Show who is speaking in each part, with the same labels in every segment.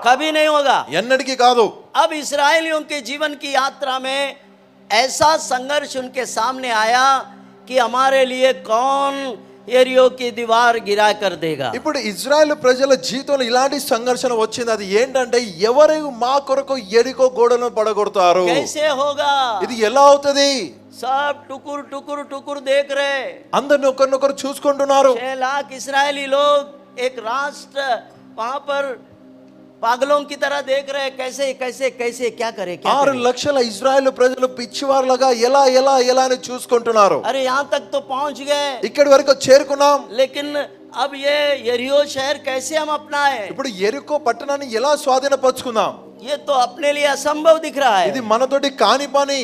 Speaker 1: कभी नहीं होगा।
Speaker 2: ఎన్నటికీ కాదు.
Speaker 1: अब इस्राएलियों के जीवन की यात्रा में ऐसा संघर्ष उनके सामने आया कि हमारे लिए कौन यरीहो की दीवार गिरा कर देगा।
Speaker 2: ఇప్పుడు ఇజ్రాయెల్ ప్రజల జీవితంలో ఇలాంటి సంఘర్షణ వచ్చింది. అది ఏంటంటే ఎవరు మా కొరకు ఎరికో గోడలను పడగొడతారు?
Speaker 1: कैसे होगा?
Speaker 2: ఇది ఎలా అవుతది?
Speaker 1: सब टुकुर टुकुर टुकुर देख रहे,
Speaker 2: అందరిని ఒకరినొకరు చూసుకుంటున్నారు.
Speaker 1: 6 लाख इस्राएली लोग एक राष्ट्र वहां पर पागलों की तरह देख रहे, कैसे कैसे कैसे क्या करे, क्या
Speaker 2: 6
Speaker 1: करे?
Speaker 2: లక్షల ఇజ్రాయెల్ ప్రజలు పిచ్చివారులాగా ఎలా ఎలా ఎలా అని చూసుకుంటున్నారు.
Speaker 1: अरे यहाँ तक तो पहुंच गए,
Speaker 2: ఇక్కడి వరకు చేరుకున్నాం.
Speaker 1: लेकिन अब ये यरीहो शहर कैसे हम अपनाएं?
Speaker 2: ఇప్పుడు ఎరికో పట్టణాన్ని ఎలా స్వాధీనపరుచుకుందాం?
Speaker 1: ये तो अपने लिए असंभव दिख रहा है।
Speaker 2: ఇది మనతోటి కాని పని.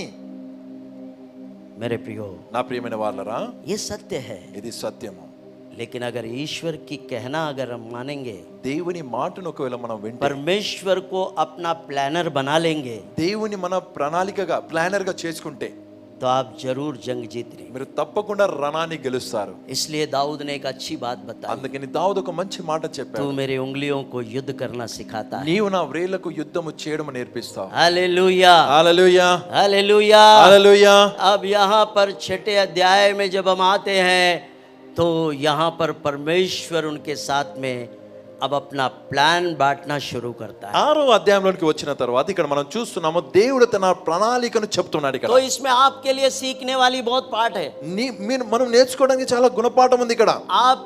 Speaker 1: मेरे प्रियो,
Speaker 2: నా ప్రియమైన వాళ్ళరా,
Speaker 1: ये सत्य है,
Speaker 2: ఇది సత్యము.
Speaker 1: लेकिन अगर ईश्वर की कहना अगर हम मानेंगे,
Speaker 2: దేవుని మాటను ఒకవేళ మనం వింటే,
Speaker 1: परमेश्वर को अपना प्लानर बना लेंगे,
Speaker 2: దేవుని మన ప్రణాళికగా ప్లానర్ గా చేసుకుంటే
Speaker 1: तो आप जरूर जंग जीत लेंगे।
Speaker 2: మీరు తప్పకుండా రణాన్ని గెలుస్తారు.
Speaker 1: इसलिए दाऊद ने एक अच्छी बात बताई,
Speaker 2: అందుకని దావీదు ఒక మంచి మాట
Speaker 1: तू
Speaker 2: చెప్పాడు.
Speaker 1: मेरे उंगलियों को युद्ध करना सिखाता है।
Speaker 2: నీవు నా వ్రేళ్లకు యుద్ధము చేయడం నేర్పిస్తావు.
Speaker 1: हालेलुया,
Speaker 2: హల్లెలూయా,
Speaker 1: हालेलुया।
Speaker 2: హల్లెలూయా.
Speaker 1: अब यहाँ पर 6 अध्याय में जब हम आते हैं तो यहाँ पर परमेश्वर उनके साथ में अब अपना प्लान बांटना शुरू करता है।
Speaker 2: 6వ అధ్యాయంలోకి వచ్చిన తర్వాత ఇక్కడ మనం చూస్తున్నాము దేవుడు తన ప్రణాళికను చెప్తున్నాడు. ఇక్కడ
Speaker 1: तो इसमें आपके लिए सीखने वाली बहुत पाठ है।
Speaker 2: మనం నేర్చుకోవడానికి చాలా గుణపాఠం ఉంది. ఇక్కడ
Speaker 1: आप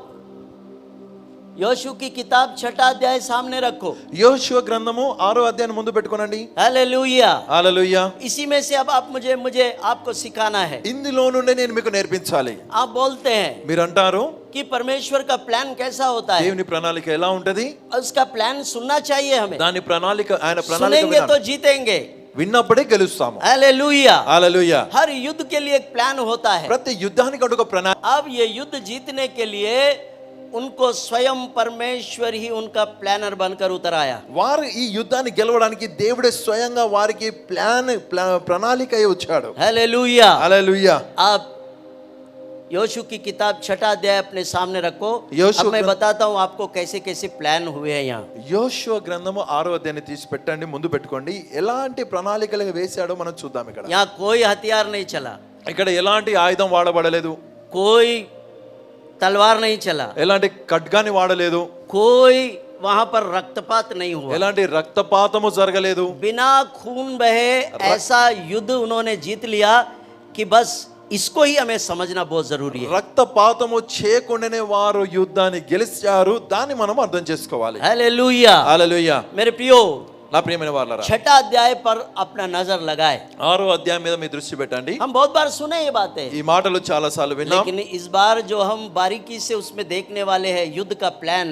Speaker 1: योशू की किताब 6 अध्याय सामने रखो,
Speaker 2: యోషువ గ్రంథము 6వ అధ్యాయం ముందు పెట్టుకోనండి.
Speaker 1: हालेलुया।
Speaker 2: హల్లెలూయా.
Speaker 1: इसी में से अब आप मुझे आपको सिखाना है।
Speaker 2: ఇందులో నుండి నేను మీకు నేర్పించాలి.
Speaker 1: आप बोलते हैं
Speaker 2: మీరు అంటారు
Speaker 1: कि परमेश्वर का प्लान कैसा होता है,
Speaker 2: దేవుని ప్రణాళిక ఎలా ఉంటది?
Speaker 1: उसका प्लान सुनना चाहिए हमें,
Speaker 2: దాని ప్రణాళిక ఆయన ప్రణాళిక
Speaker 1: सुनेंगे तो
Speaker 2: వినాలి.
Speaker 1: जीतेंगे।
Speaker 2: విన్నప్పుడే గెలుస్తాము.
Speaker 1: हालेलुया।
Speaker 2: హల్లెలూయా.
Speaker 1: हर युद्ध के लिए एक प्लान होता है।
Speaker 2: ప్రతి యుద్ధానికి ఒక ప్రణాళిక.
Speaker 1: अब ये युद्ध जीतने के लिए उनको स्वयं परमेश्वर ही उनका प्लानर बनकर उतर आया।
Speaker 2: వారు ఈ యుద్ధాన్ని గెలవడానికి దేవుడే స్వయంగా వారికి ప్రణాళిక అయి వచ్చాడు.
Speaker 1: हालेलुया।
Speaker 2: హల్లెలూయా.
Speaker 1: आप योशू की किताब 6 अध्याय अपने सामने रखो।
Speaker 2: योशू
Speaker 1: अब मैं बताता हूँ आपको कैसे कैसे प्लान हुए हैं यहाँ।
Speaker 2: యోషువ గ్రంథము 6వ అధ్యాయాన్ని తీసి పెట్టండి, ముందు పెట్టుకోండి. ఎలాంటి ప్రణాళికలు వేశాడో మనం చూద్దాం. ఇక్కడ
Speaker 1: यहाँ कोई हथियार नहीं चला,
Speaker 2: ఇక్కడ ఎలాంటి ఆయుధం వాడబడలేదు,
Speaker 1: कोई तलवार नहीं चला,
Speaker 2: ఎలాంటి ఖడ్గాని వాడలేదు,
Speaker 1: कोई वहां पर रक्तपात नहीं हुआ,
Speaker 2: ఎలాంటి రక్తపాతము జరగలేదు.
Speaker 1: बिना खून बहे ऐसा युद्ध उन्होंने जीत लिया कि बस इसको ही हमें समझना बहुत जरूरी है।
Speaker 2: రక్తపాతము చేయకుండానే వారు యుద్ధాన్ని గెలిచారు. దాన్ని మనం అర్థం చేసుకోవాలి.
Speaker 1: हालेलुया।
Speaker 2: హల్లెలూయా.
Speaker 1: मेरे प्रियो,
Speaker 2: నా ప్రియమైన వాళ్ళారా,
Speaker 1: 6 अध्याय पर अपना नजर लगाए।
Speaker 2: 6వ అధ్యాయం మీద మీ దృష్టి పెట్టండి.
Speaker 1: हम बहुत बार सुने ये बातें,
Speaker 2: ఈ మాటలు చాలా సార్లు విన్నాం.
Speaker 1: लेकिन इस बार जो हम बारीकी से उसमें देखने वाले हैं युद्ध का प्लान,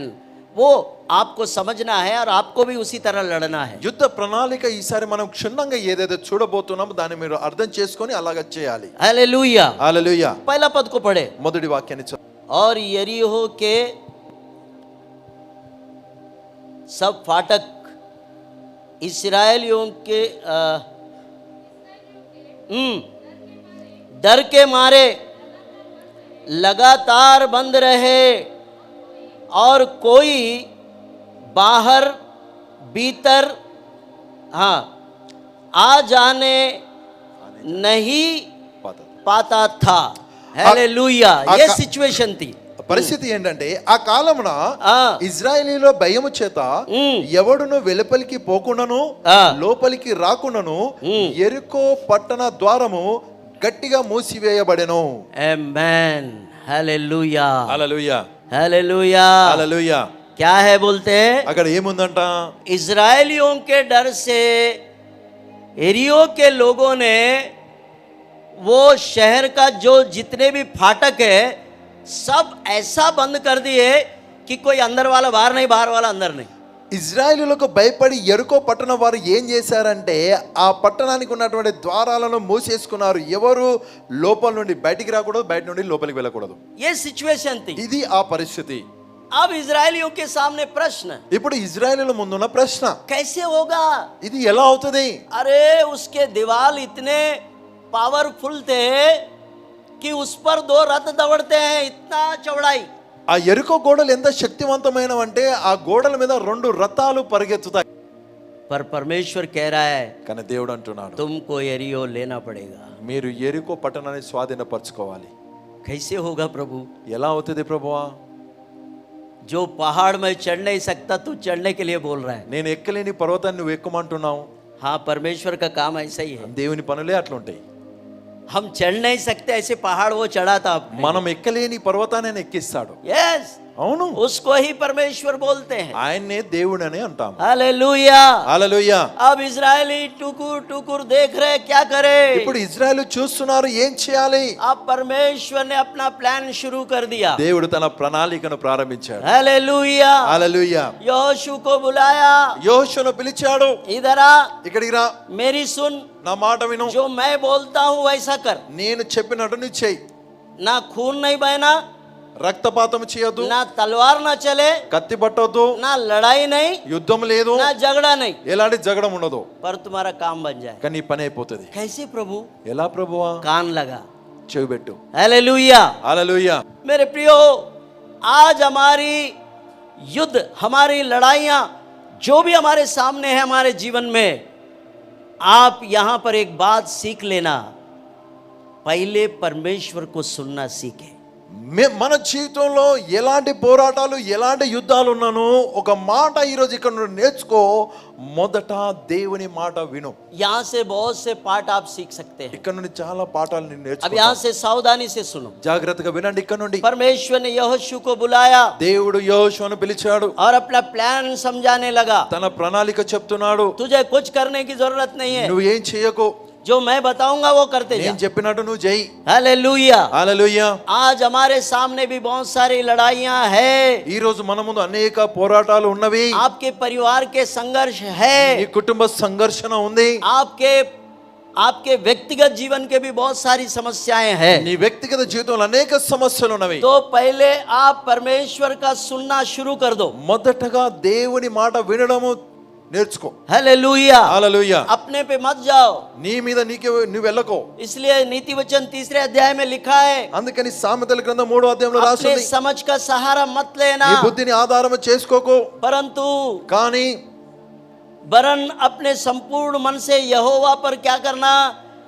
Speaker 1: वो आपको समझना है और आपको भी उसी तरह लड़ना है।
Speaker 2: యుద్ధ ప్రణాళిక ఈసారి మనం క్షుణ్ణంగా ఏదైతే చూడబోతున్నామో దాన్ని మీరు అర్థం చేసుకొని అలాగే చేయాలి.
Speaker 1: हालेलुया।
Speaker 2: హల్లెలూయా.
Speaker 1: पहला पद को पढ़े।
Speaker 2: మొదటి వాక్యాన్ని
Speaker 1: और यरीहो के सब फाटक इस्राएलियों के डर के मारे लगातार बंद रहे और कोई बाहर भीतर आ जाने नहीं पाता था। हालेलुया। ये सिचुएशन थी।
Speaker 2: పరిస్థితి ఏంటంటే ఆ కాలమున ఇజ్రాయేలీలో భయము చేత ఎవడును వెలుపలికి పోకుండాను లోపలికి రాకుండాను యెరికో పట్టణ ద్వారము గట్టిగా మూసివేయబడెను.
Speaker 1: ఆమేన్। हालेलुया।
Speaker 2: హల్లెలూయా.
Speaker 1: हालेलुया।
Speaker 2: హల్లెలూయా.
Speaker 1: क्या है बोलते हैं?
Speaker 2: అక్కడ ఏముందంట?
Speaker 1: इजरायलियों के डर से यरीहो के लोगों ने वो शहर का जो जितने भी फाटक है सब ऐसा बंद कर दिए कि कोई अंदर वाला बाहर नहीं, बाहर वाला अंदर नहीं।
Speaker 2: ఇజ్రాయేలులకు భయపడి యెరికో పట్టణ వారు ఏం చేశారంటే ఆ పట్టణానికి ఉన్నటువంటి ద్వారాలను మూసేసుకున్నారు. ఎవరు లోపల నుండి బయటికి రాకూడదు, బయట నుండి లోపలికి వెళ్ళకూడదు.
Speaker 1: ये सिचुएशन थी।
Speaker 2: ఇది ఆ పరిస్థితి.
Speaker 1: अब इजरायलियों के सामने प्रश्न,
Speaker 2: ఇప్పుడు ఇజ్రాయేలుల ముందున్న ప్రశ్న,
Speaker 1: कैसे होगा?
Speaker 2: ఇది ఎలా అవుతుంది?
Speaker 1: अरे उसके दीवार इतने पावरफुल थे कि उस पर 2 रथ दौड़ते हैं, इतना चौड़ाई।
Speaker 2: ఆ యెరికో గోడలు ఎంత శక్తివంతమైనవంటే ఆ గోడల మీద 2 రథాలు పరిగెత్తుతాయి.
Speaker 1: पर परमेश्वर कह रहा है
Speaker 2: కానీ దేవుడు అంటున్నాడు
Speaker 1: तुमको एरियो लेना पड़ेगा।
Speaker 2: మీరు యెరికో పట్టణాన్ని స్వాధీనపరచుకోవాలి।
Speaker 1: कैसे होगा प्रभु?
Speaker 2: ఎలా అవుతుంది ప్రభువా?
Speaker 1: जो पहाड़ में चढ़ नहीं सकता तू चढ़ने के लिए बोल रहा है।
Speaker 2: నేను ఎక్కలేని పర్వతాన్ని నువ్వు ఎక్కమంటున్నావు।
Speaker 1: हाँ, परमेश्वर का काम ऐसा ही है।
Speaker 2: దేవుని పనులే అట్లుంటాయి।
Speaker 1: हम चढ़ नहीं सकते ऐसे पहाड़ वो चढ़ाता अपने।
Speaker 2: మనం ఎక్కలేని పర్వతాన్ని ఆయన ఎక్కిస్తాడు।
Speaker 1: यस,
Speaker 2: అవును,
Speaker 1: उसको ही परमेश्वर बोलते हैं।
Speaker 2: ఆయన్నే దేవుడు అని అంటాం।
Speaker 1: हालेलुया।
Speaker 2: హల్లెలూయా।
Speaker 1: अब इजरायली टुकुर टुकुर देख रहे क्या करे।
Speaker 2: ఇప్పుడు ఇజ్రాయెలు చూస్తున్నారు ఏం చేయాలి।
Speaker 1: अब परमेश्वर ने अपना प्लान शुरू कर दिया।
Speaker 2: దేవుడు తన ప్రణాళికను ప్రారంభించాడు।
Speaker 1: हालेलुया।
Speaker 2: హల్లెలూయా।
Speaker 1: यहोशू को बुलाया,
Speaker 2: యోషును పిలిచాడు,
Speaker 1: इधर आ,
Speaker 2: ఇక్కడికి రా,
Speaker 1: मेरी सुन,
Speaker 2: నా మాట విను,
Speaker 1: जो मैं बोलता हूँ वैसा कर।
Speaker 2: నేను చెప్పినట్టు నువ్వు చెయ్యి।
Speaker 1: ना खून नहीं बहना,
Speaker 2: రక్తపాతం చేయొద్దు,
Speaker 1: ना तलवार ना चले,
Speaker 2: కత్తి పట్టొద్దు,
Speaker 1: ना लड़ाई नहीं,
Speaker 2: యుద్ధం లేదు,
Speaker 1: ना झगड़ा नहीं,
Speaker 2: ఎలాంటి జగడం ఉండదు,
Speaker 1: पर तुम्हारा काम बन जाए।
Speaker 2: కానీ నీ పని అయిపోతుంది।
Speaker 1: कैसे प्रभु?
Speaker 2: ఎలా ప్రభువా?
Speaker 1: कान लगा।
Speaker 2: చెవి పెట్టు।
Speaker 1: हालेलुया।
Speaker 2: హల్లెలూయా।
Speaker 1: मेरे प्रियो, आज हमारी युद्ध, हमारी लड़ाइयां जो भी हमारे सामने है हमारे जीवन में, आप यहां पर एक बात सीख लेना, पहले परमेश्वर को सुनना सीखे।
Speaker 2: మన జీవితంలో ఎలాంటి పోరాటాలు ఎలాంటి యుద్ధాలు ఉన్నానో ఒక మాట ఈరోజు ఇక్కడ నుండి నేర్చుకో, మొదట దేవుని మాట విను।
Speaker 1: यहां से बहुत से पाठ आप सीख सकते हैं।
Speaker 2: ఇక్కడ నుండి చాలా పాఠాలు నేను
Speaker 1: अब
Speaker 2: నేర్చుకో।
Speaker 1: यहां से सावधानी से सुनो।
Speaker 2: జాగ్రత్తగా వినండి। ఇక్కడ నుండి
Speaker 1: परमेश्वर ने यहोशू को बुलाया
Speaker 2: దేవుడు యోషువను పిలిచాడు,
Speaker 1: और अपना प्लान समझाने लगा।
Speaker 2: తన ప్రణాళిక చెప్తున్నాడు।
Speaker 1: तुझे कुछ करने की जरूरत नहीं है,
Speaker 2: నువ్వు ఏం చేయకు,
Speaker 1: जो मैं बताऊंगा वो करते जा।
Speaker 2: నేను చెప్పినట్టు నువ్వు చెయ్యి।
Speaker 1: हालेलुया।
Speaker 2: హల్లెలూయా।
Speaker 1: आज हमारे सामने भी बहुत सारी लड़ाइयां है।
Speaker 2: ఈ రోజు మన ముందు అనేక పోరాటాలు ఉన్నవి।
Speaker 1: आपके परिवार के संघर्ष है,
Speaker 2: నీ కుటుంబ సంఘర్షణ ఉంది,
Speaker 1: आपके व्यक्तिगत जीवन के भी बहुत सारी समस्याएं हैं।
Speaker 2: నీ వ్యక్తిగత జీవితంలో అనేక సమస్యలు ఉన్నవి।
Speaker 1: तो पहले आप परमेश्वर का सुनना शुरू कर दो।
Speaker 2: మొదటగా దేవుని మాట వినడము నేర్చుకో।
Speaker 1: हालेलुया।
Speaker 2: హల్లెలూయా।
Speaker 1: अपने पे मत जाओ,
Speaker 2: నీ మీద నీకే నువ్వు వెళ్ళకో।
Speaker 1: इसलिए नीति वचन 3 अध्याय में लिखा है,
Speaker 2: అందుకని సామెతల గ్రంథం 3వ అధ్యాయంలో
Speaker 1: अपने
Speaker 2: రాసింది,
Speaker 1: समझ का सहारा मत लेना,
Speaker 2: నీ బుద్ధిని ఆధారం చేసుకోకు,
Speaker 1: परंतु
Speaker 2: కానీ
Speaker 1: वरन अपने संपूर्ण मन से यहोवा पर क्या करना,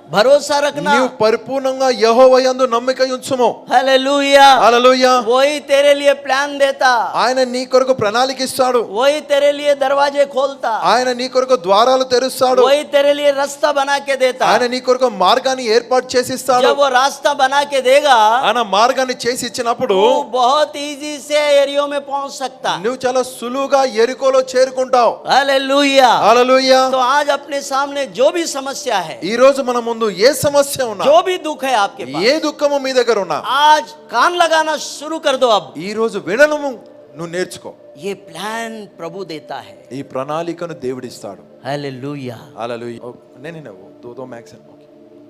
Speaker 1: भरोसा रखना।
Speaker 2: నీవు పరిపూర్ణంగా యెహోవా యందు నమ్మిక ఉంచుము।
Speaker 1: हालेलुया।
Speaker 2: హల్లెలూయా।
Speaker 1: वही तेरे लिए प्लान देता,
Speaker 2: ఆయన నీ కొరకు ప్రణాళిక ఇస్తాడు,
Speaker 1: वही तेरे लिए दरवाजे खोलता,
Speaker 2: ఆయన నీ కొరకు ద్వారాలు తెరుస్తాడు,
Speaker 1: वही तेरे लिए रास्ता बना के देता।
Speaker 2: ఆయన నీ కొరకు మార్గాన్ని ఏర్పాటు చేసి ఇస్తాడు।
Speaker 1: जब वो रास्ता बना के देगा,
Speaker 2: ఆయన మార్గాన్ని చేసి ఇచ్చినప్పుడు
Speaker 1: वो बहुत इजी से एरियो में पहुंच सकता।
Speaker 2: నువ్వు చాలా సులువుగా యెరికోలో చేరుకుంటావు।
Speaker 1: हालेलुया।
Speaker 2: హల్లెలూయా।
Speaker 1: तो आज अपने सामने जो भी समस्या है,
Speaker 2: ఈ రోజు మన ముందు ఏ సమస్య ఉన్నా,
Speaker 1: जो भी दुख है आपके पास,
Speaker 2: ఏ దుఃఖము మీ దగ్గర ఉన్నా,
Speaker 1: आज कान लगाना शुरू कर दो। अब
Speaker 2: ఈ రోజు వినడము నువ్వు నేర్చుకో।
Speaker 1: ये प्लान प्रभु देता है।
Speaker 2: ఈ ప్రణాళికను దేవుడిస్తాడు।
Speaker 1: हालेलुया।
Speaker 2: హల్లెలూయా। नहीं नहीं वो दो मैक्स है।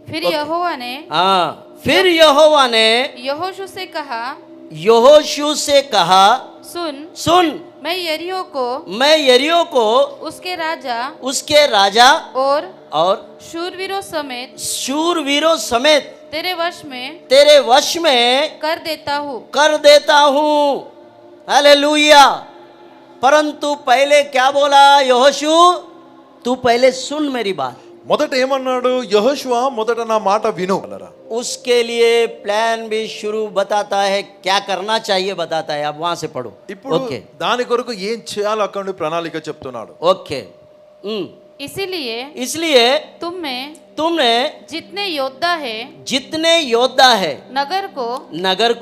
Speaker 3: फिर यहोवा ने
Speaker 1: हाँ, फिर यहोवा ने
Speaker 3: यहोशू से कहा,
Speaker 1: यहोशू से कहा, सुन,
Speaker 3: मैं यरीहो को,
Speaker 1: मैं यरीहो को,
Speaker 3: उसके
Speaker 1: राजा और
Speaker 3: शूरवीरों समेत
Speaker 1: शूरवीरों समेत
Speaker 3: तेरे वश में कर देता हूँ। हालेलुया। परंतु पहले क्या बोला यहोशू, तू पहले सुन मेरी बात।
Speaker 2: మొదట ఏమన్నాడు యెహోషువ, మొదట నా మాట విను।
Speaker 1: उसके लिए प्लान भी शुरू बताता है, क्या करना चाहिए बताता है। आप वहां से पढ़ो।
Speaker 2: ఇప్పుడు దాని కొరకు ఏం చేయాలో అక్కడ నుండి ప్రణాళిక చెప్తున్నాడు।
Speaker 1: ओके।
Speaker 3: इसलिए
Speaker 1: तुमने
Speaker 3: जितने योद्धा है
Speaker 1: नगर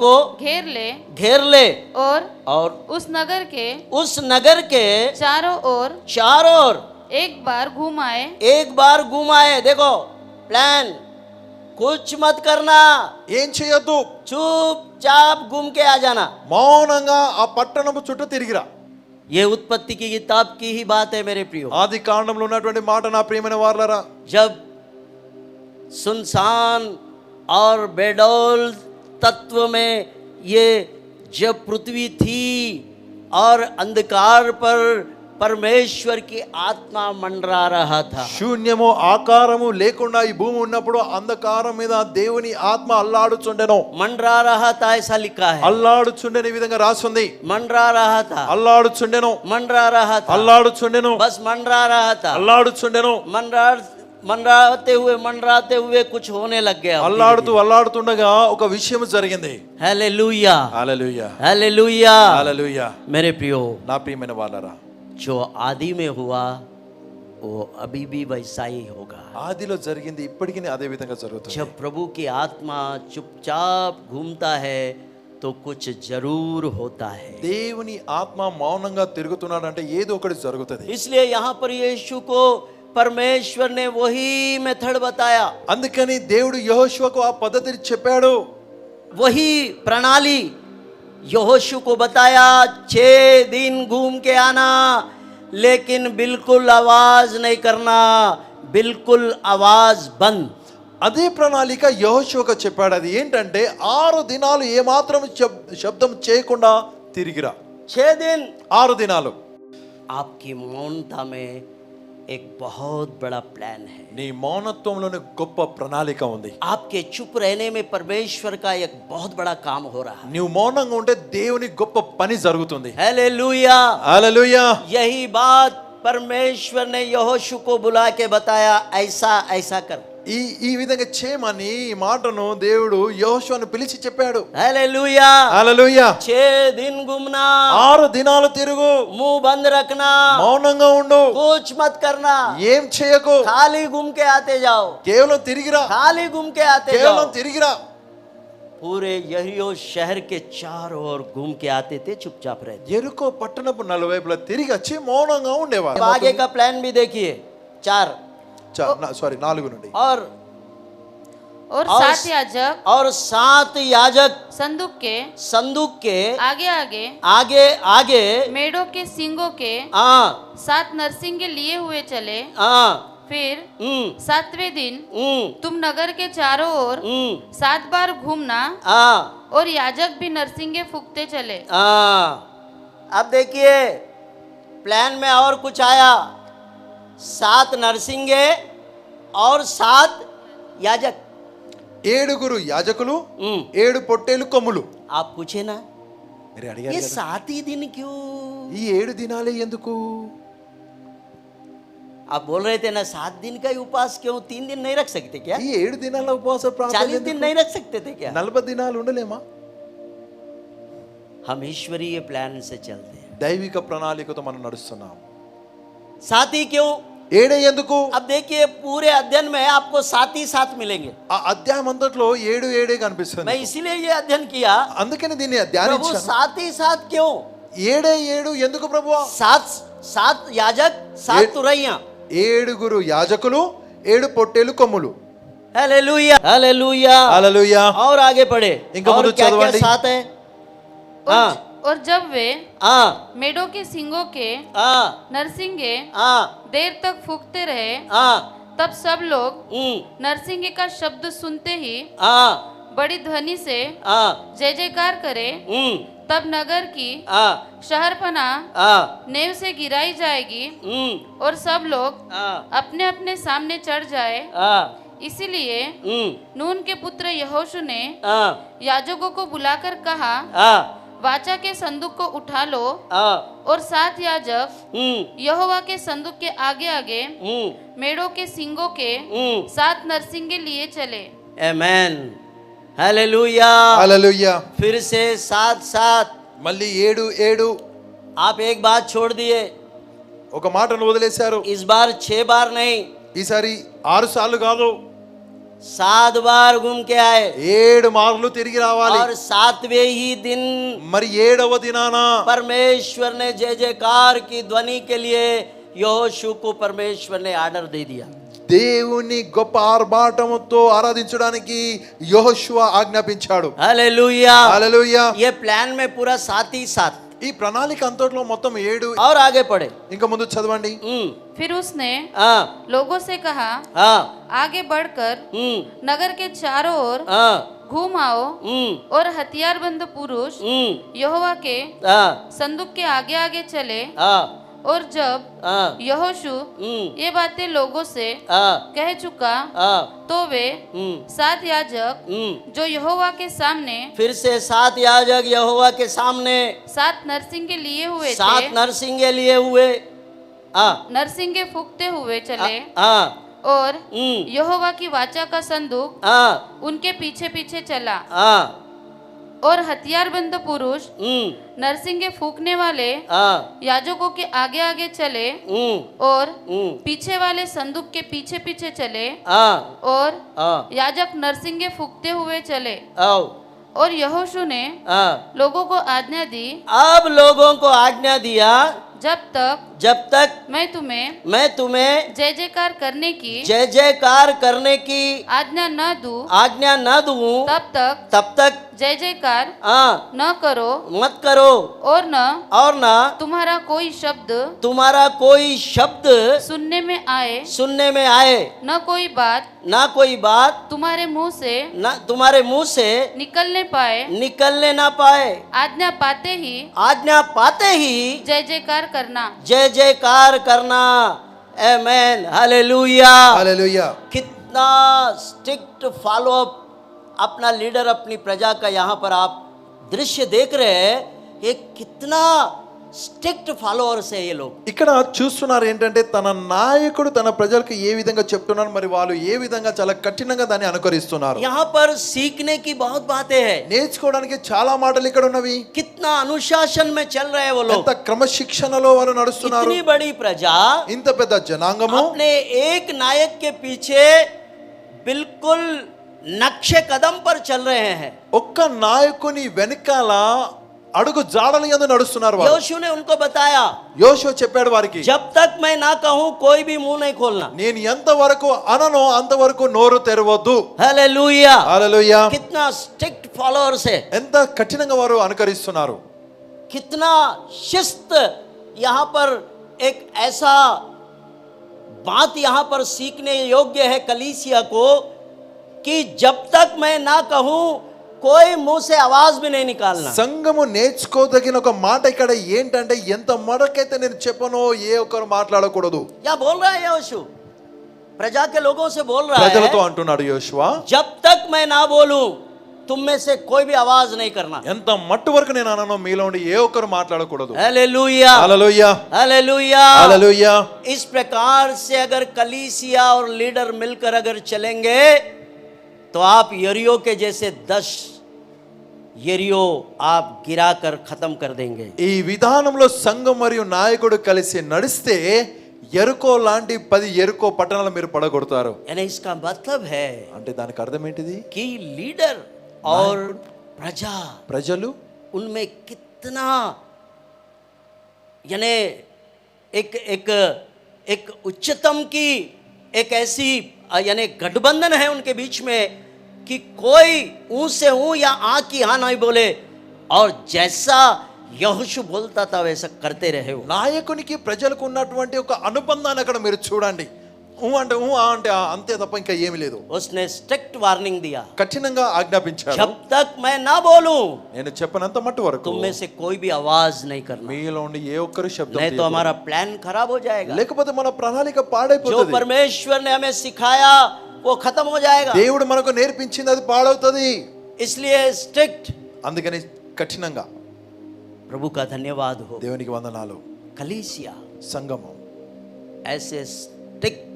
Speaker 1: को घेर ले और
Speaker 3: उस नगर
Speaker 1: के
Speaker 3: चारों ओर एक बार घुमाए। देखो प्लान, कुछ मत करना,
Speaker 2: ఏం చేయొద్దు,
Speaker 1: चुपचाप घूम के आ जाना।
Speaker 2: మౌనంగా ఆ పట్టణము చుట్టూ తిరిగిరా।
Speaker 1: ये उत्पत्ति की किताब की ही बात है मेरे प्रियो।
Speaker 2: ఆది కాండంలో ఉన్నటువంటి మాట నా ప్రియమైన వారలారా,
Speaker 1: जब सुनसान और बेडौल तत्व में जब पृथ्वी थी और अंधकार पर परमेश्वर की आत्मा मंडरा रहा था।
Speaker 2: శూన్యము ఆకారము లేకుండా ఈ భూమి ఉన్నప్పుడు అంధకారం మీద దేవుని ఆత్మ అల్లాడుచుండెను.
Speaker 1: मंडरा रहा था ऐसा लिखा है।
Speaker 2: అల్లాడుచుండెను ఈ విధంగా రాసుంది.
Speaker 1: मंडरा रहा था,
Speaker 2: అల్లాడుచుండెను,
Speaker 1: मंडरा रहा था,
Speaker 2: అల్లాడుచుండెను,
Speaker 1: बस मंडरा रहा था।
Speaker 2: అల్లాడుచుండెను.
Speaker 1: मंडराते हुए कुछ होने लग गया।
Speaker 2: అల్లాడుతూ అల్లాడుతుండగా ఒక విషయం జరిగింది.
Speaker 1: हालेलुया,
Speaker 2: హల్లెలూయా,
Speaker 1: हालेलुया।
Speaker 2: హల్లెలూయా.
Speaker 1: मेरे प्रियो,
Speaker 2: నా ప్రియమైన వాళ్ళరా,
Speaker 1: जो आदि में हुआ वो अभी भी वैसा ही होगा।
Speaker 2: ఆదిలో జరిగింది ఇప్పటికీ అదే విధంగా జరుగుతుంది.
Speaker 1: जब प्रभु की आत्मा चुपचाप घूमता है तो कुछ जरूर होता है।
Speaker 2: దేవుని ఆత్మ మౌనంగా తిరుగుతున్నాడు అంటే ఏదో ఒకటి జరుగుతుంది.
Speaker 1: इसलिए यहाँ पर यीशु को परमेश्वर ने वही मेथड बताया,
Speaker 2: అందుకని దేవుడు యెహోషువకు ఆ పద్ధతిని చెప్పాడు.
Speaker 1: वही प्रणाली यहोशू को बताया। 6 दिन घूम के आना, लेकिन बिल्कुल आवाज नहीं करना, बिल्कुल आवाज बंद।
Speaker 2: అదే ప్రణాళిక యెహోషువకు చెప్పాడు. అది ఏంటంటే 6 దినాలు ఏమాత్రం శబ్దం చేయకుండా తిరిగిరా.
Speaker 1: 6 दिन
Speaker 2: 6 దినాలు
Speaker 1: आपकी मौनता में एक बहुत बड़ा प्लान है।
Speaker 2: నీ మౌనత్వంలోనే గొప్ప ప్రణాళిక ఉంది.
Speaker 1: आपके चुप रहने में परमेश्वर का एक बहुत बड़ा काम हो रहा है।
Speaker 2: నీవు మౌనంగా ఉంటే దేవుని గొప్ప పని జరుగుతుంది.
Speaker 1: हालेलुया,
Speaker 2: హల్లెలూయా.
Speaker 1: यही बात परमेश्वर ने यहोशू को बुला के बताया, ऐसा ऐसा कर।
Speaker 2: ఈ విధంగా చేయమని ఈ మాటను దేవుడు యెహోషువను పిలిచి చెప్పాడు.
Speaker 1: हालेलुया,
Speaker 2: హల్లెలూయా.
Speaker 1: 6 दिन घूमना,
Speaker 2: 6 దినాలు తిరుగు,
Speaker 1: मुंह बंद रखना,
Speaker 2: మౌనంగా ఉండు,
Speaker 1: कुछ मत करना,
Speaker 2: ఏం చేయకు,
Speaker 1: खाली घूम के आते जाओ,
Speaker 2: కేవలం తిరిగిరా,
Speaker 1: खाली घूम के आते
Speaker 2: కేవలం
Speaker 1: जाओ।
Speaker 2: తిరిగిరా.
Speaker 1: पूरे यरीहो शहर के चारों ओर घूम के आते थे, चुपचाप रहते।
Speaker 2: ఎరుకో పట్టణపు నలువైపులా తిరిగి వచ్చి మౌనంగా ఉండేవారు.
Speaker 1: अब आगे का प्लान भी देखिए। 4
Speaker 2: 4 నుండి
Speaker 3: और
Speaker 1: और
Speaker 3: 7 याजक
Speaker 1: और 7 याजक
Speaker 3: संदूक के
Speaker 1: आगे
Speaker 3: आगे
Speaker 1: आगे
Speaker 3: मेढ़ों के सींगों के 7 नरसिंगे लिए हुए चले। फिर 7वें दिन तुम नगर के चारों ओर 7 बार घूमना, और याजक भी नरसिंगे फूंकते चले।
Speaker 1: अब देखिए प्लान में और कुछ आया। 7 नरसिंगे और 7 याजक,
Speaker 2: 7 యాజకులు, 7 పొట్టేలు కొమ్ములు.
Speaker 1: आप पूछे ना
Speaker 2: మీరు అడిగారు
Speaker 1: ये
Speaker 2: కదా,
Speaker 1: 7 ही दिन क्यों?
Speaker 2: ఈ 7 దినాలే ఎందుకు?
Speaker 1: आप बोल रहे थे ना 7 दिन का ही उपवास क्यों? 3 दिन नहीं रख सकते क्या?
Speaker 2: ఈ 7 దినాల ఉపవాస ప్రార్థన
Speaker 1: 40 दिन नहीं रख सकते थे क्या?
Speaker 2: 40 దినాలు ఉండలేమా?
Speaker 1: हम ईश्वरीय प्लान से चलते हैं।
Speaker 2: దైవిక ప్రణాళికతో మనం నడుస్తున్నాం.
Speaker 1: 7 ही क्यों?
Speaker 2: 7 ఎందుకు?
Speaker 1: अब देखिए पूरे अध्ययन में आपको 7 ही 7 मिलेंगे।
Speaker 2: ఆ అధ్యాయం అంతట్లో 7 కనిపిస్తుంది.
Speaker 1: मैं इसीलिए ये अध्ययन किया,
Speaker 2: అందుకని దీన్ని
Speaker 1: प्रभु
Speaker 2: ధ్యానించాను.
Speaker 1: 7 ही 7 क्यों?
Speaker 2: 7 ఎందుకు ప్రభువా?
Speaker 1: 7 याजक 7 तुरैया।
Speaker 2: 7 యాజకులు, 7 పొట్టేలు కొమ్ములు.
Speaker 1: हालेलुया, हालेलुया,
Speaker 2: హల్లెలూయా.
Speaker 1: और आगे पढ़े।
Speaker 2: ఇంకా
Speaker 1: और
Speaker 2: ముందు
Speaker 1: क्या क्या
Speaker 2: చదవండి.
Speaker 1: 7 है?
Speaker 3: और जब वे
Speaker 1: हाँ
Speaker 3: मेढ़ों के सींगों के
Speaker 1: हाँ
Speaker 3: नरसिंगे
Speaker 1: हाँ
Speaker 3: देर तक फूंकते रहे,
Speaker 1: हाँ
Speaker 3: तब सब लोग नरसिंगे का शब्द सुनते ही
Speaker 1: हाँ
Speaker 3: बड़ी ध्वनि से
Speaker 1: हाँ
Speaker 3: जय जयकार करे। तब नगर की
Speaker 1: हाँ
Speaker 3: शहरपना
Speaker 1: हाँ
Speaker 3: नेव से गिराई जाएगी, और सब लोग अपने अपने सामने चढ़ जाए।
Speaker 1: हाँ
Speaker 3: इसीलिए नून के पुत्र यहोशू ने
Speaker 1: हाँ
Speaker 3: याजकों को बुलाकर कहा,
Speaker 1: हाँ
Speaker 3: वाचा के संदूक को उठा लो। और 7 याजक यहोवा के संदूक के आगे आगे मेढ़ों के सींगों के 7 नरसिंगे लिए चले।
Speaker 1: आमेन, हालेलुया,
Speaker 2: హల్లెలూయా.
Speaker 1: फिर से 7
Speaker 2: మళ్ళీ 7
Speaker 1: आप एक बात छोड़ दिए,
Speaker 2: ఒక మాటను వదిలేశారు.
Speaker 1: इस बार 6 बार नहीं,
Speaker 2: ఈసారి 6 సార్లు కాదు,
Speaker 1: 7 बार घूम के आए।
Speaker 2: 7 మార్లు తిరిగి రావాలి.
Speaker 1: और 7वें ही दिन
Speaker 2: మరి 7వ దినాన
Speaker 1: परमेश्वर ने जय जयकार की ध्वनि के लिए यहोशू को परमेश्वर ने आर्डर दे दिया।
Speaker 2: దేవుని గొప్ప ఆర్భాటముతో ఆరాధించడానికి యెహోషువ ఆజ్ఞాపించాడు.
Speaker 1: हालेलुया,
Speaker 2: హల్లెలూయా.
Speaker 1: ये प्लान में पूरा 7 ही 7।
Speaker 2: ఈ ప్రణాళిక అంతట్లో మొత్తం 7.
Speaker 1: और आगे पढ़े।
Speaker 2: ఇంకా ముందు చదవండి.
Speaker 3: फिर उसने
Speaker 1: हाँ
Speaker 3: लोगों से कहा,
Speaker 1: हाँ
Speaker 3: आगे बढ़कर नगर के चारों ओर
Speaker 1: हाँ
Speaker 3: घूम आओ, और हथियारबंद पुरुष यहोवा के
Speaker 1: हाँ
Speaker 3: संदूक के आगे आगे चले।
Speaker 1: हाँ
Speaker 3: और जब
Speaker 1: हाँ,
Speaker 3: यहोशू ये बातें लोगों से
Speaker 1: हाँ,
Speaker 3: कह चुका
Speaker 1: हाँ,
Speaker 3: तो वे 7 याजक जो यहोवा के सामने
Speaker 1: फिर से 7 याजक यहोवा के सामने
Speaker 3: 7 नरसिंगे लिए हुए
Speaker 1: 7
Speaker 3: थे,
Speaker 1: नरसिंगे लिए हुए, हाँ,
Speaker 3: नरसिंगे फूकते हुए चले
Speaker 1: हाँ,
Speaker 3: और यहोवा की वाचा का संदूक
Speaker 1: हाँ,
Speaker 3: उनके पीछे पीछे चला
Speaker 1: हाँ,
Speaker 3: और हथियारबंद पुरुष नरसिंगे फूकने वाले
Speaker 1: हाँ,
Speaker 3: याजकों के आगे आगे चले और पीछे वाले संदूक के पीछे पीछे चले
Speaker 1: हाँ,
Speaker 3: और
Speaker 1: हाँ,
Speaker 3: याजक नरसिंगे फूकते हुए चले
Speaker 1: आओ,
Speaker 3: और यहोशू ने
Speaker 1: हाँ,
Speaker 3: लोगों को आज्ञा दी,
Speaker 1: अब लोगों को आज्ञा दिया, जब तक
Speaker 3: मैं तुम्हें जय जयकार करने की
Speaker 1: जय जयकार करने की
Speaker 3: आज्ञा न दूं
Speaker 1: तब तक
Speaker 3: जय जयकार
Speaker 1: हाँ,
Speaker 3: न करो
Speaker 1: मत करो,
Speaker 3: और न
Speaker 1: तुम्हारा कोई शब्द
Speaker 3: सुनने में आए,
Speaker 1: न कोई बात
Speaker 3: तुम्हारे मुंह से
Speaker 1: निकलने ना पाए,
Speaker 3: आज्ञा पाते ही जय जयकार करना।
Speaker 1: आमेन, हालेलुया,
Speaker 2: हालेलुया।
Speaker 1: कितना स्ट्रिक्ट फॉलो अप अपना लीडर अपनी प्रजा का यहाँ पर आप दृश्य देख रहे हैं, ये कितना స్ట్రిక్ట్ ఫాలోవర్స్ ये लोग.
Speaker 2: ఇక్కడ చూస్తున్నారు ఏంటంటే తన నాయకుడు తన ప్రజలకు ఏ విధంగా చెప్తున్నాడు, మరి వాళ్ళు ఏ విధంగా చాలా కఠినంగా దాన్ని అనుకరిస్తున్నారు.
Speaker 1: यहाँ पर सीखने की बहुत बातें हैं.
Speaker 2: నేర్చుకోవడానికి చాలా మాటలు ఇక్కడ ఉన్నవి.
Speaker 1: कितना अनुशासन में चल रहे हैं वो लोग.
Speaker 2: ఎంత క్రమశిక్షణలో వారు నడుస్తున్నారు.
Speaker 1: इतनी बड़ी प्रजा
Speaker 2: ఇంత పెద్ద జనాంగము
Speaker 1: अपने एक नायक के पीछे बिल्कुल नक्शे कदम पर चल रहे हैं.
Speaker 2: ఒక్క నాయకుని వెనకాల అడుగు జాడల యందు నడుస్తున్నారు వారు.
Speaker 1: యోషువ ने उनको बताया,
Speaker 2: యోషువ చెప్పాడు వారికి,
Speaker 1: जब तक मैं ना कहूं कोई भी मुंह नहीं खोलना.
Speaker 2: నేను ఎంత వరకు అననో అంతవరకు నోరు తెరవద్దు.
Speaker 1: हालेलुया,
Speaker 2: హల్లెలూయా.
Speaker 1: कितना स्ट्रिक्ट फॉलोअर्स है,
Speaker 2: ఎంత కఠినంగా వారు అనుకరిస్తున్నారు.
Speaker 1: कितना शिस्त. यहाँ पर एक ऐसा बात यहाँ पर सीखने योग्य है कलीसिया को कि जब तक मैं ना कहूं कोई मुंह से आवाज भी नहीं निकालना.
Speaker 2: సంఘము నేర్చుకోదగిన ఒక మాట ఇక్కడ ఏంటంటే ఎంత మరకైతే నేను చెప్పనో ఏ ఒక్కరు మాట్లాడకూడదు.
Speaker 1: क्या बोल रहा है यहोशू? प्रजा के लोगों से बोल रहा
Speaker 2: ప్రజలతో
Speaker 1: है,
Speaker 2: అంటున్నాడు యోషువ,
Speaker 1: जब तक मैं ना बोलूं तुम में से कोई भी आवाज नहीं करना.
Speaker 2: ఎంత మట్టు వరకు నేను అననో మీలో ఉండి ఏ ఒక్కరు మాట్లాడకూడదు.
Speaker 1: हालेलुया,
Speaker 2: హల్లెలూయా,
Speaker 1: हालेलुया.
Speaker 2: హల్లెలూయా.
Speaker 1: इस प्रकार से अगर कलीसिया और लीडर मिलकर अगर चलेंगे तो आप यरीहो के जैसे 10 यरीहो आप गिराकर खत्म कर देंगे.
Speaker 2: ఈ విధానంలో సంఘం మరియు నాయకుడు కలిసి నడిస్తే ఎరుకో లాంటి 10 ఎరుకో పట్టణాలు మీరు పడగొడతారు.
Speaker 1: यानी इसका मतलब है
Speaker 2: అంటే దానికి అర్థం ఏంటిది?
Speaker 1: कि लीडर और प्रजा
Speaker 2: ప్రజలు
Speaker 1: उनमें कितना यानी एक एक एक उच्चतम की एक ऐसी यानी गठबंधन है उनके बीच में कि कोई ऊ से ऊ या आ की हाँ नहीं बोले, और जैसा यहोशू बोलता था वैसा करते रहे हो.
Speaker 2: నాయకునికి ప్రజలకు ఉన్నటువంటి ఒక అనుబంధాన్ని అక్కడ మీరు చూడండి. ఊ అంటే ఊ, ఆ అంటే ఆ, అంతే తప్ప ఇంకా ఏమీ లేదు.
Speaker 1: उसने स्ट्रिक्ट वार्निंग दिया,
Speaker 2: కఠినంగా ఆజ్ఞాపించాడు,
Speaker 1: जब तक मैं ना बोलूं
Speaker 2: నేను చెప్పనంత మట్టు వరకు
Speaker 1: तुम में से कोई भी आवाज नहीं करना,
Speaker 2: మీలో ఉండి ఏ ఒక్కరు శబ్దం
Speaker 1: नहीं तो
Speaker 2: తీయకూడదు.
Speaker 1: हमारा प्लान खराब हो जाएगा.
Speaker 2: లేకపోతే మన ప్రణాళిక
Speaker 1: जो
Speaker 2: పాడైపోతుంది.
Speaker 1: परमेश्वर ने हमें सिखाया वो खत्म हो जाएगा.
Speaker 2: దేవుడు మనకు నేర్పించింది అది పాడవుతుంది.
Speaker 1: इसलिए स्ट्रिक्ट.
Speaker 2: అందుకని కఠినంగా.
Speaker 1: प्रभु का धन्यवाद हो.
Speaker 2: దేవునికి వందనాలు.
Speaker 1: कलीसिया
Speaker 2: సంఘము
Speaker 1: ऐसे स्ट्रिक्ट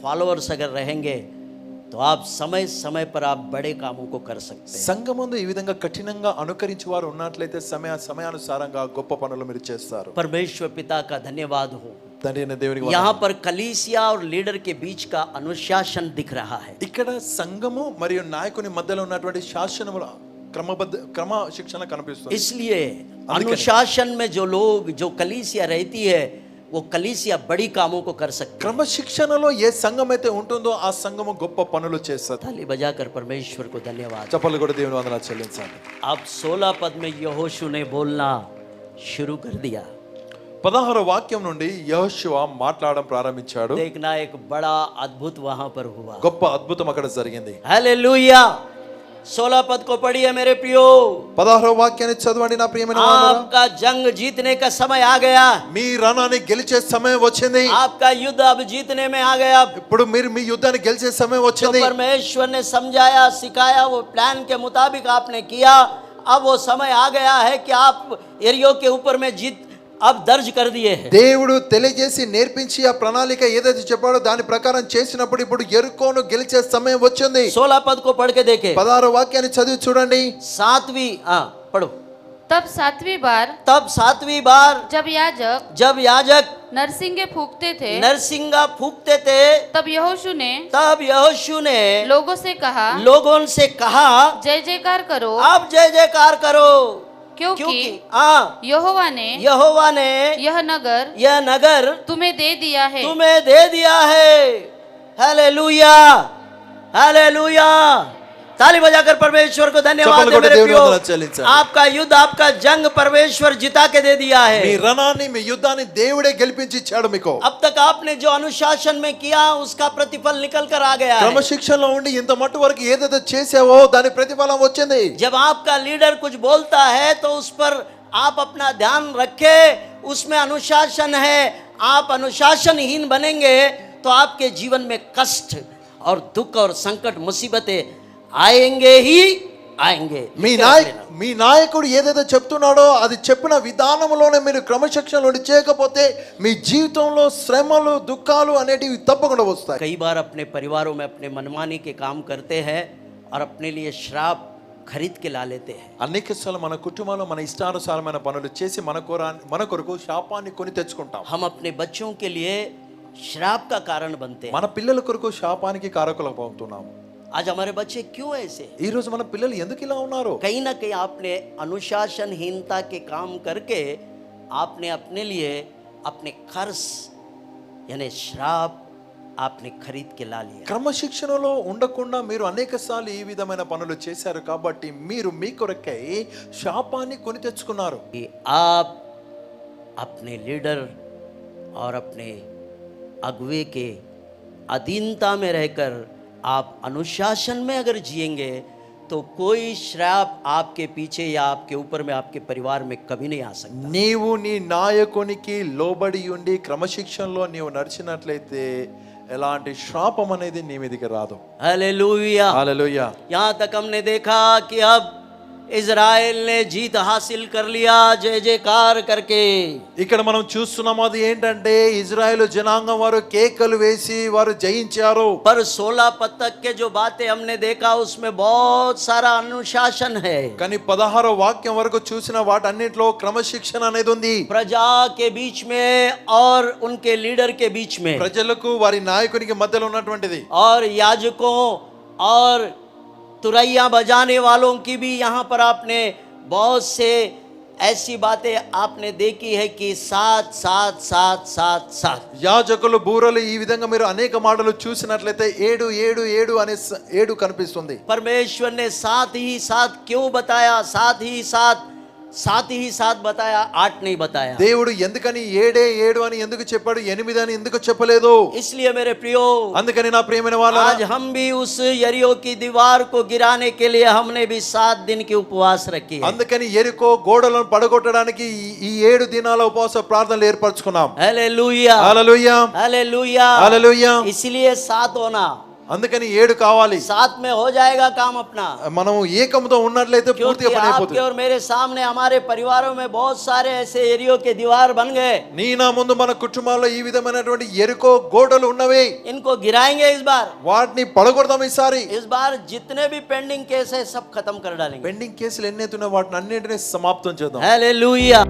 Speaker 1: फॉलोअर्स अगर रहेंगे तो आप समय समय पर आप बड़े कामों को कर सकते हैं.
Speaker 2: సంఘమందు ఈ విధంగా కఠినంగా అనుకరించి వారు ఉన్నట్లయితే సమయానుసారంగా గొప్ప పనులు మీరు చేస్తారు.
Speaker 1: परमेश्वर पिता का धन्यवाद हो.
Speaker 2: తండ్రి అయిన దేవునికి
Speaker 1: यहाँ
Speaker 2: వందనాలు.
Speaker 1: पर कलीसिया और लीडर के बीच का अनुशासन दिख रहा है.
Speaker 2: ఇక్కడ సంఘము మరియు నాయకుని మధ్యలో ఉన్నటువంటి శాసనముల క్రమశిక్షణ కనిపిస్తుంది.
Speaker 1: इसलिए अनुशासन में जो लोग जो कलीसिया रहती है वो कलीसिया बड़ी कामों को कर सकती है.
Speaker 2: క్రమశిక్షణలో ఏ సంఘం అయితే ఉంటుందో ఆ సంఘము గొప్ప పనులు చేస్తుంది.
Speaker 1: ताली बजाकर परमेश्वर को धन्यवाद.
Speaker 2: చప్పట్లు కూడా దేవుని వందనాలు చెల్లించాలి.
Speaker 1: अब 16 पद में यहोशू ने बोलना शुरू कर दिया.
Speaker 2: 16వ వాక్యం నుండి యెహోషువ మాట్లాడడం ప్రారంభించాడు.
Speaker 1: देखना एक बड़ा अद्भुत वहां पर हुआ.
Speaker 2: గొప్ప అద్భుతం అక్కడ జరిగింది.
Speaker 1: हालेलुया. 16 पद को पढ़िए मेरे प्रियो।
Speaker 2: 16వ వాక్యాన్ని చదవండి నా ప్రియమైన వారలారా.
Speaker 1: आपका जंग जीतने का समय आ गया।
Speaker 2: మీ రణాన్ని గెలిచే సమయం వచ్చింది.
Speaker 1: आपका युद्ध अब जीतने में आ गया।
Speaker 2: ఇప్పుడు మీరు మీ యుద్ధాన్ని గెలిచే సమయం
Speaker 1: जो
Speaker 2: వచ్చింది.
Speaker 1: परमेश्वर ने समझाया सिखाया वो प्लान के मुताबिक आपने किया। अब वो समय आ गया है कि आप एरियो के ऊपर में जीत अब दर्ज कर दिए हैं।
Speaker 2: దేవుడు తెలియజేసి నేర్పించి ఆ ప్రణాళిక ఏదైతే చెప్పాడో దాని ప్రకారం చేసినప్పుడు ఇప్పుడు యెరికోను గెలిచే సమయం వచ్చింది.
Speaker 1: 16 पद को पढ़ के देखे।
Speaker 2: 16వ వాక్యాన్ని చదివి చూడండి.
Speaker 1: 7वीं पढ़ो।
Speaker 3: तब 7वीं
Speaker 1: बार
Speaker 3: जब
Speaker 1: याजक
Speaker 3: नरसिंगे फूंकते थे,
Speaker 1: नरसिंगा फूंकते थे,
Speaker 3: तब यहोशू ने लोगों से कहा जय जयकार करो,
Speaker 1: अब जय जयकार करो,
Speaker 3: क्योंकि
Speaker 1: यहोवा ने
Speaker 3: यह नगर तुम्हें दे दिया है।
Speaker 1: Hallelujah, hallelujah. ताली बजाकर परमेश्वर को धन्यवाद
Speaker 2: चप्पल
Speaker 1: दे
Speaker 2: कोटे
Speaker 1: मेरे
Speaker 2: దేవుని
Speaker 1: प्रियो।
Speaker 2: వందనాలు చెల్లించాలి.
Speaker 1: आपका युद्ध आपका जंग परमेश्वर जिता के दे दिया
Speaker 2: మీ
Speaker 1: है।
Speaker 2: రణాన్ని మీ యుద్ధాన్ని దేవుడే గెలిపించి ఇచ్చాడు మీకు.
Speaker 1: अब तक आपने जो अनुशासन में किया उसका प्रतिफल निकल कर आ गया है।
Speaker 2: క్రమశిక్షణలో ఉండి ఇంత మట్టు వరకు ఏదైతే చేసావో దాని ప్రతిఫలం వచ్చింది.
Speaker 1: जब आपका लीडर कुछ बोलता है तो उस पर आप अपना ध्यान रखे, उसमें अनुशासन है। आप अनुशासनहीन बनेंगे तो आपके जीवन में कष्ट और दुख और संकट मुसीबतें आएंगे ही आएंगे।
Speaker 2: మీ నాయకుడు ఏదైతే చెప్తున్నాడో అది చెప్పిన విధానంలోనే మీరు క్రమశిక్షణలో చేయకపోతే మీ జీవితంలో శ్రమలు దుఃఖాలు అనేటివి తప్పకుండా వస్తాయి.
Speaker 1: कई बार अपने परिवारों में अपने मनमानी के काम करते हैं और अपने लिए श्राप खरीद के ला लेते हैं।
Speaker 2: అనేకసార్లు మన కుటుంబంలో మన ఇష్టానుసారమైన పనులు చేసి మన కొరకు శాపాన్ని కొని తెచ్చుకుంటాం.
Speaker 1: हम अपने बच्चों के लिए श्राप का कारण बनते हैं।
Speaker 2: మన పిల్లల కొరకు శాపానికి కారకులం అవుతున్నాము.
Speaker 1: आज हमारे बच्चे क्यों ऐसे?
Speaker 2: ఈ రోజు మన పిల్లలు ఎందుకు ఇలా ఉన్నారు?
Speaker 1: कहीं ना कहीं आपने अनुशासनहीनता के काम करके आपने अपने लिए अपने कर्ज यानी श्राप आपने खरीद के ला लिया।
Speaker 2: క్రమశిక్షణలో ఉండకుండా మీరు అనేకసార్లు ఈ విధమైన పనులు చేశారు కాబట్టి మీరు మీ కొరకై శాపాన్ని కొని తెచ్చుకున్నారు.
Speaker 1: कि आप अपने लीडर और अपने अगुवे के अधीनता में रहकर आप अनुशासन में अगर जिएंगे तो कोई श्राप आपके पीछे या आपके ऊपर में आपके परिवार में कभी नहीं आ सकता।
Speaker 2: నీవు నీ నాయకునికి లోబడి ఉండి క్రమశిక్షణలో నీవు నడిచినట్లయితే ఎలాంటి శాపం అనేది నీ మీదకి రాదు.
Speaker 1: हालेलुया,
Speaker 2: హల్లెలూయా.
Speaker 1: यहाँ तक हमने देखा कि अब इज़राइल ने जीत हासिल कर लिया जय जयकार करके।
Speaker 2: ఇక్కడ మనం చూస్తున్నాము అది ఏంటంటే ఇజ్రాయెల్ జనాంగం వారు కేకలు వేసి వారు జయించారు.
Speaker 1: पर 16 पद तक के जो बातें हमने देखा उसमें बहुत सारा अनुशासन है।
Speaker 2: కానీ 16వ వాక్యం వరకు చూసిన వాటన్నిటిలో క్రమశిక్షణ అనేది ఉంది.
Speaker 1: प्रजा के बीच में और उनके लीडर के बीच में
Speaker 2: ప్రజలకు వారి నాయకునికి మధ్యలో ఉన్నటువంటిది.
Speaker 1: और याजकों और तुरैया बजाने वालों की भी यहाँ पर आपने बहुत से ऐसी बातें आपने देखी है कि 7 7 7 7 7
Speaker 2: యాజకులు బూరలు ఈ విధంగా మీరు అనేక మాటలు చూసినట్లయితే 7 7 7 అనే 7 కనిపిస్తుంది.
Speaker 1: परमेश्वर ने 7 ही 7 क्यों बताया? 7 ही 7 बताया, 8 नहीं बताया।
Speaker 2: దేవుడు ఎందుకని 7 7 అని ఎందుకు చెప్పాడు, 8 అని ఎందుకు చెప్పలేదు?
Speaker 1: इसलिए मेरे प्रियो
Speaker 2: అందుకని నా ప్రియమైన వాళ్ళారా,
Speaker 1: आज हम भी उस यरीहो की दीवार को गिराने के लिए हमने भी 7 दिन की उपवास रखी है।
Speaker 2: అందుకని యెరికో గోడలను పడగొట్టడానికి ఈ 7 దినాల ఉపవాస ప్రార్థనలు ఏర్పరచుకున్నాం.
Speaker 1: हालेलुया,
Speaker 2: హల్లెలూయా,
Speaker 1: हालेलुया,
Speaker 2: హల్లెలూయా.
Speaker 1: इसलिए 7 होना,
Speaker 2: అందుకని 7 కావాలి.
Speaker 1: 7 में हो जाएगा काम अपना।
Speaker 2: మనం ఏకముతో ఉన్నట్లయితే
Speaker 1: क्योंकि
Speaker 2: పూర్తిగా పని
Speaker 1: आपके
Speaker 2: అయిపోతుంది.
Speaker 1: और मेरे सामने हमारे परिवारों में बहुत सारे ऐसे एरियो के दीवार बन गए।
Speaker 2: నీ నా ముందు మన కుటుంబాల్లో ఈ విధమైనటువంటి యెరికో గోడలు ఉన్నవి.
Speaker 1: इनको गिराएंगे इस बार।
Speaker 2: వాటిని పడగొడదాం ఈసారి.
Speaker 1: इस बार जितने भी पेंडिंग केस है सब खत्म कर डालेंगे।
Speaker 2: పెండింగ్ కేసులు ఎన్నైతే ఉన్నాయో వాటిని అన్నింటినీ సమాప్తం చేద్దాం.
Speaker 1: हालेलुया।